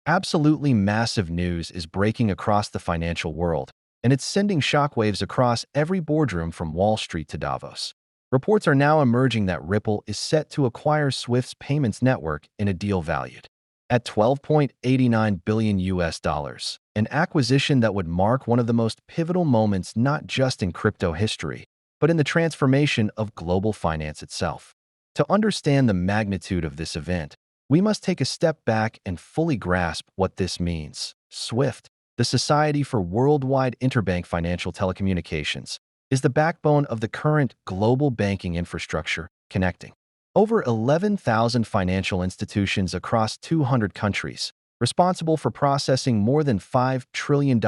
Absolutely massive news is breaking across the financial world, and it's sending shockwaves across every boardroom from Wall Street to Davos. Reports are now emerging that Ripple is set to acquire Swift's payments network in a deal valued at 12.89 billion US dollars, an acquisition that would mark one of the most pivotal moments not just in crypto history, but in the transformation of global finance itself. To understand the magnitude of this event, we must take a step back and fully grasp what this means. SWIFT, the Society for Worldwide Interbank Financial Telecommunications, is the backbone of the current global banking infrastructure, connecting over 11,000 financial institutions across 200 countries, responsible for processing more than $5 trillion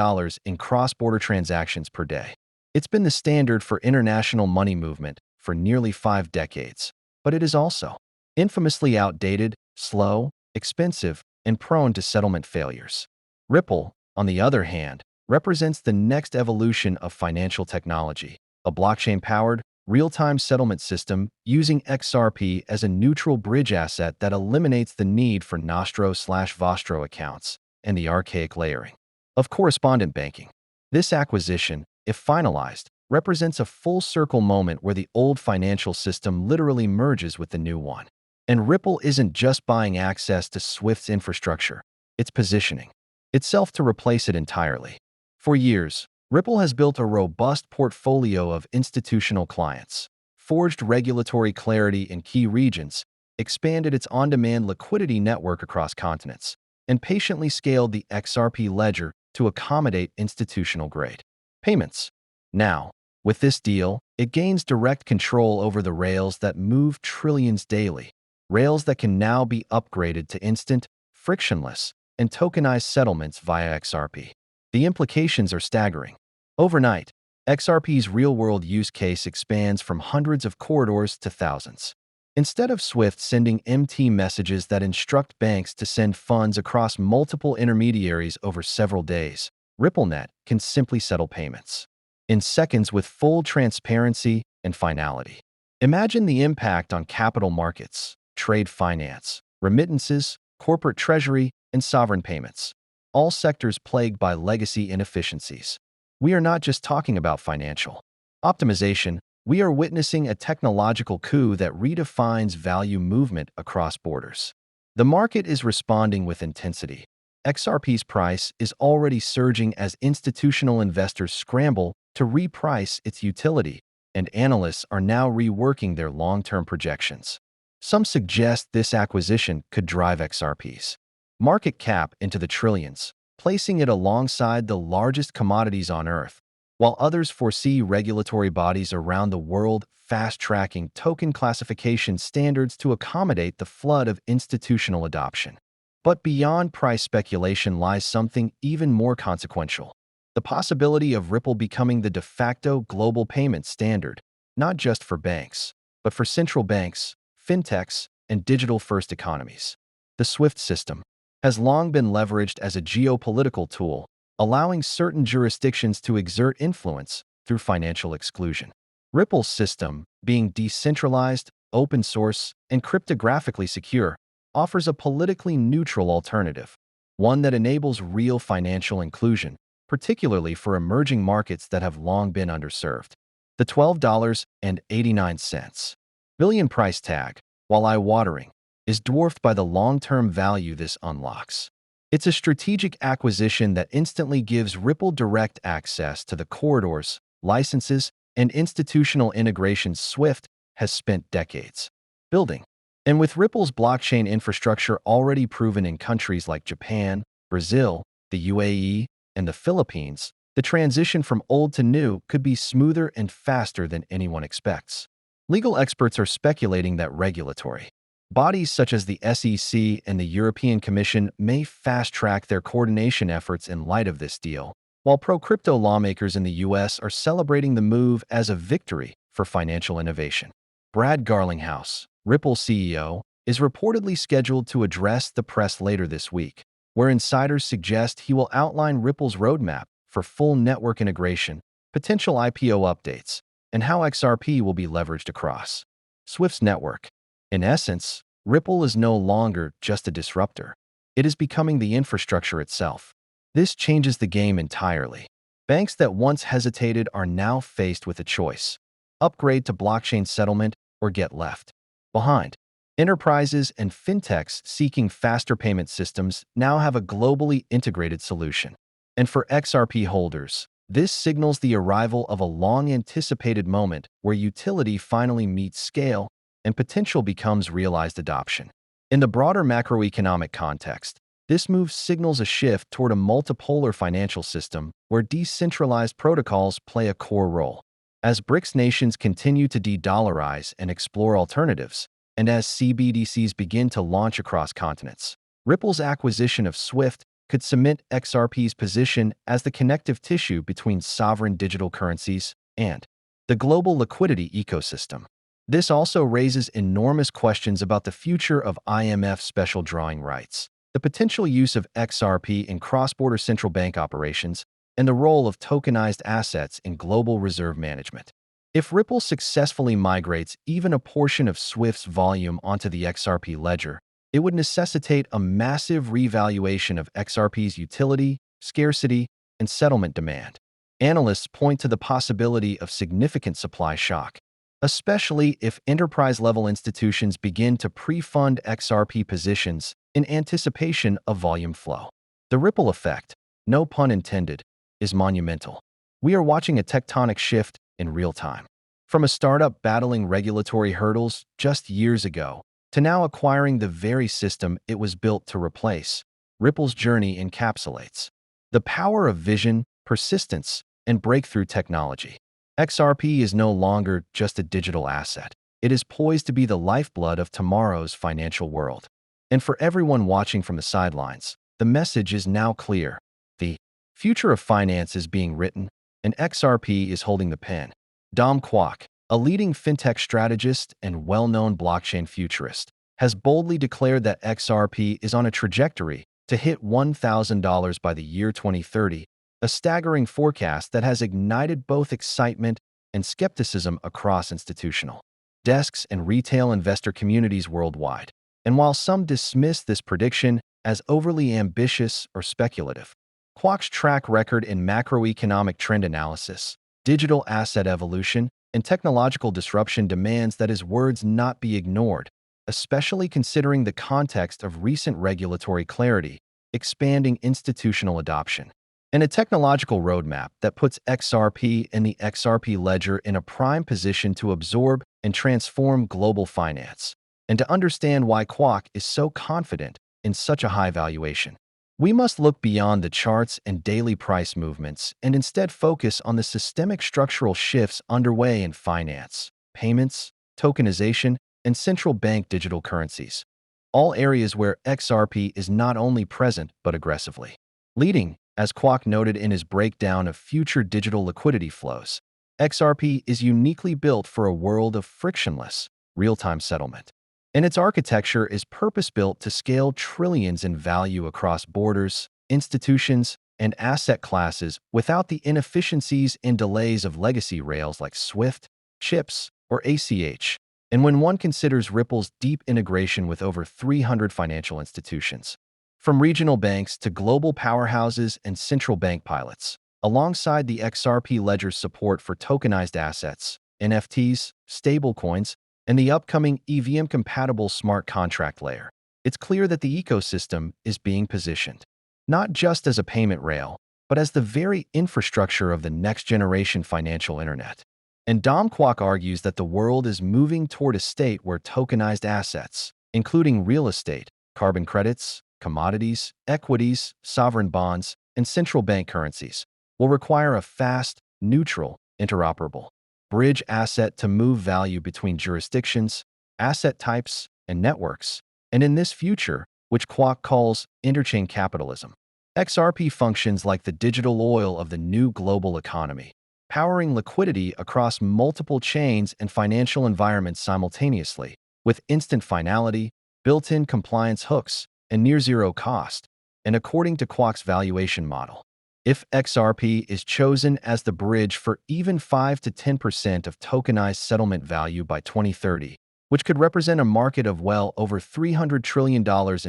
in cross-border transactions per day. It's been the standard for international money movement for nearly 5 decades, but it is also infamously outdated, slow, expensive, and prone to settlement failures. Ripple, on the other hand, represents the next evolution of financial technology, a blockchain-powered, real-time settlement system using XRP as a neutral bridge asset that eliminates the need for Nostro/Vostro accounts and the archaic layering of correspondent banking. This acquisition, if finalized, represents a full-circle moment where the old financial system literally merges with the new one. And Ripple isn't just buying access to Swift's infrastructure, it's positioning itself to replace it entirely. For years, Ripple has built a robust portfolio of institutional clients, forged regulatory clarity in key regions, expanded its on-demand liquidity network across continents, and patiently scaled the XRP ledger to accommodate institutional-grade payments. Now, with this deal, it gains direct control over the rails that move trillions daily, rails that can now be upgraded to instant, frictionless, and tokenized settlements via XRP. The implications are staggering. Overnight, XRP's real-world use case expands from hundreds of corridors to thousands. Instead of Swift sending MT messages that instruct banks to send funds across multiple intermediaries over several days, RippleNet can simply settle payments in seconds with full transparency and finality. Imagine the impact on capital markets, trade finance, remittances, corporate treasury, and sovereign payments, all sectors plagued by legacy inefficiencies. We are not just talking about financial optimization, we are witnessing a technological coup that redefines value movement across borders. The market is responding with intensity. XRP's price is already surging as institutional investors scramble to reprice its utility, and analysts are now reworking their long-term projections. Some suggest this acquisition could drive XRP's market cap into the trillions, placing it alongside the largest commodities on Earth, while others foresee regulatory bodies around the world fast-tracking token classification standards to accommodate the flood of institutional adoption. But beyond price speculation lies something even more consequential: the possibility of Ripple becoming the de facto global payment standard, not just for banks, but for central banks, fintechs, and digital-first economies. The SWIFT system has long been leveraged as a geopolitical tool, allowing certain jurisdictions to exert influence through financial exclusion. Ripple's system, being decentralized, open source, and cryptographically secure, offers a politically neutral alternative, one that enables real financial inclusion, particularly for emerging markets that have long been underserved. The $12.89 billion price tag, while eye-watering, is dwarfed by the long-term value this unlocks. It's a strategic acquisition that instantly gives Ripple direct access to the corridors, licenses, and institutional integrations Swift has spent decades building. And with Ripple's blockchain infrastructure already proven in countries like Japan, Brazil, the UAE, and the Philippines, the transition from old to new could be smoother and faster than anyone expects. Legal experts are speculating that regulatory bodies such as the SEC and the European Commission may fast-track their coordination efforts in light of this deal, while pro-crypto lawmakers in the U.S. are celebrating the move as a victory for financial innovation. Brad Garlinghouse, Ripple CEO, is reportedly scheduled to address the press later this week, where insiders suggest he will outline Ripple's roadmap for full network integration, potential IPO updates, and how XRP will be leveraged across Swift's network. In essence, Ripple is no longer just a disruptor. it is becoming the infrastructure itself. This changes the game entirely. Banks that once hesitated are now faced with a choice: upgrade to blockchain settlement or get left behind. Enterprises and fintechs seeking faster payment systems now have a globally integrated solution. And for XRP holders, this signals the arrival of a long-anticipated moment where utility finally meets scale and potential becomes realized adoption. In the broader macroeconomic context, this move signals a shift toward a multipolar financial system where decentralized protocols play a core role. As BRICS nations continue to de-dollarize and explore alternatives, and as CBDCs begin to launch across continents, Ripple's acquisition of SWIFT could cement XRP's position as the connective tissue between sovereign digital currencies and the global liquidity ecosystem. This also raises enormous questions about the future of IMF special drawing rights, the potential use of XRP in cross-border central bank operations, and the role of tokenized assets in global reserve management. If Ripple successfully migrates even a portion of SWIFT's volume onto the XRP ledger, it would necessitate a massive revaluation of XRP's utility, scarcity, and settlement demand. Analysts point to the possibility of significant supply shock, especially if enterprise-level institutions begin to pre-fund XRP positions in anticipation of volume flow. The ripple effect, no pun intended, is monumental. We are watching a tectonic shift in real time. From a startup battling regulatory hurdles just years ago to now acquiring the very system it was built to replace, Ripple's journey encapsulates the power of vision, persistence, and breakthrough technology. XRP is no longer just a digital asset. It is poised to be the lifeblood of tomorrow's financial world. And for everyone watching from the sidelines, the message is now clear. The future of finance is being written, and XRP is holding the pen. Dom Kwok, a leading fintech strategist and well-known blockchain futurist, has boldly declared that XRP is on a trajectory to hit $1,000 by the year 2030, a staggering forecast that has ignited both excitement and skepticism across institutional desks and retail investor communities worldwide. And while some dismiss this prediction as overly ambitious or speculative, Kwok's track record in macroeconomic trend analysis, digital asset evolution, and technological disruption demands that his words not be ignored, especially considering the context of recent regulatory clarity, expanding institutional adoption, and a technological roadmap that puts XRP and the XRP ledger in a prime position to absorb and transform global finance. And to understand why Kwok is so confident in such a high valuation, we must look beyond the charts and daily price movements and instead focus on the systemic structural shifts underway in finance, payments, tokenization, and central bank digital currencies, all areas where XRP is not only present but aggressively leading. As Kwok noted in his breakdown of future digital liquidity flows, XRP is uniquely built for a world of frictionless, real-time settlement. And its architecture is purpose-built to scale trillions in value across borders, institutions, and asset classes without the inefficiencies and delays of legacy rails like SWIFT, CHIPS, or ACH. And when one considers Ripple's deep integration with over 300 financial institutions, from regional banks to global powerhouses and central bank pilots, alongside the XRP ledger's support for tokenized assets, NFTs, stablecoins, and the upcoming EVM-compatible smart contract layer, it's clear that the ecosystem is being positioned not just as a payment rail, but as the very infrastructure of the next-generation financial internet. And Dom Kwok argues that the world is moving toward a state where tokenized assets, including real estate, carbon credits, commodities, equities, sovereign bonds, and central bank currencies, will require a fast, neutral, interoperable bridge asset to move value between jurisdictions, asset types, and networks. And in this future, which Kwok calls interchain capitalism, XRP functions like the digital oil of the new global economy, powering liquidity across multiple chains and financial environments simultaneously, with instant finality, built-in compliance hooks, and near-zero cost. And according to Kwok's valuation model, if XRP is chosen as the bridge for even 5 to 10% of tokenized settlement value by 2030, which could represent a market of well over $300 trillion in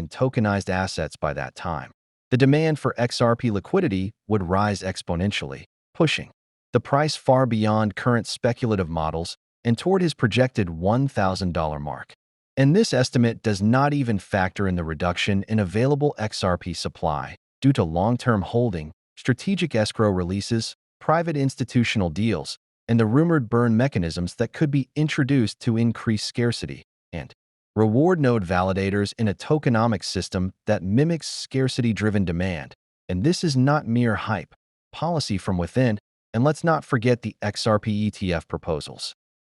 tokenized assets by that time. The demand for XRP liquidity would rise exponentially, pushing the price far beyond current speculative models and toward his projected $1,000 mark. And this estimate does not even factor in the reduction in available XRP supply due to long-term holding, strategic escrow releases, private institutional deals, and the rumored burn mechanisms that could be introduced to increase scarcity, and reward node validators in a tokenomics system that mimics scarcity-driven demand. And this is not mere hype, policy from within, and let's not forget the XRP ETF proposals.